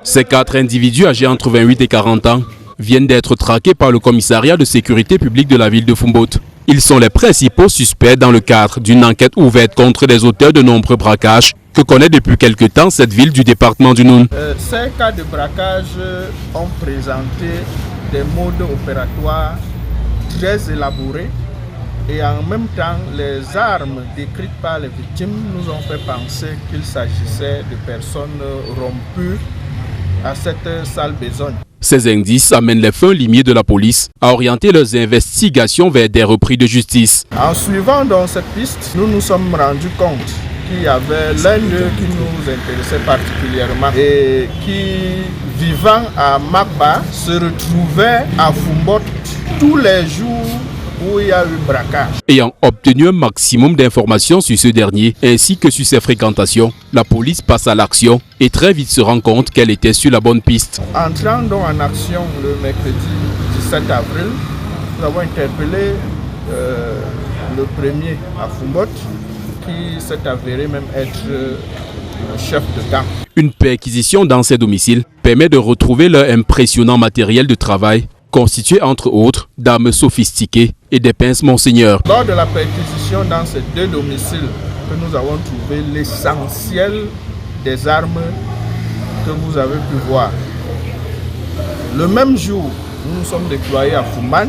Ces 4 individus âgés entre 28 et 40 ans viennent d'être traqués par le commissariat de sécurité publique de la ville de Fumboth. Ils sont les principaux suspects dans le cadre d'une enquête ouverte contre les auteurs de nombreux braquages que connaît depuis quelque temps cette ville du département du Noun. Ces cas de braquage ont présenté des modes opératoires très élaborés et en même temps les armes décrites par les victimes nous ont fait penser qu'il s'agissait de personnes rompues à cette sale besogne. Ces indices amènent les fins limiers de la police à orienter leurs investigations vers des repris de justice. En suivant donc cette piste, nous nous sommes rendus compte qu'il y avait l'un d'eux qui nous intéressait particulièrement et qui, vivant à Makba, se retrouvait à Fumboth tous les jours où il y a eu braquage. Ayant obtenu un maximum d'informations sur ce dernier ainsi que sur ses fréquentations, la police passe à l'action et très vite se rend compte qu'elle était sur la bonne piste. Entrant donc en action le mercredi 17 avril, nous avons interpellé le premier à Fumboth qui s'est avéré même être le chef de gang. Une perquisition dans ces domiciles permet de retrouver leur impressionnant matériel de travail constitué entre autres d'armes sophistiquées et des pinces Monseigneur. Lors de la perquisition dans ces 2 domiciles que nous avons trouvé l'essentiel des armes que vous avez pu voir. Le même jour, nous nous sommes déployés à Fouman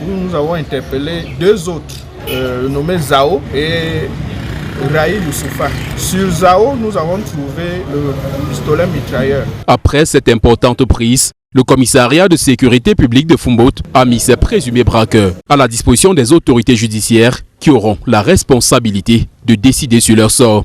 où nous avons interpellé 2 autres nommés Zao et Raï Youssoufa. Sur Zao, nous avons trouvé le pistolet mitrailleur. Après cette importante prise, le commissariat de sécurité publique de Fumboth a mis ses présumés braqueurs à la disposition des autorités judiciaires qui auront la responsabilité de décider sur leur sort.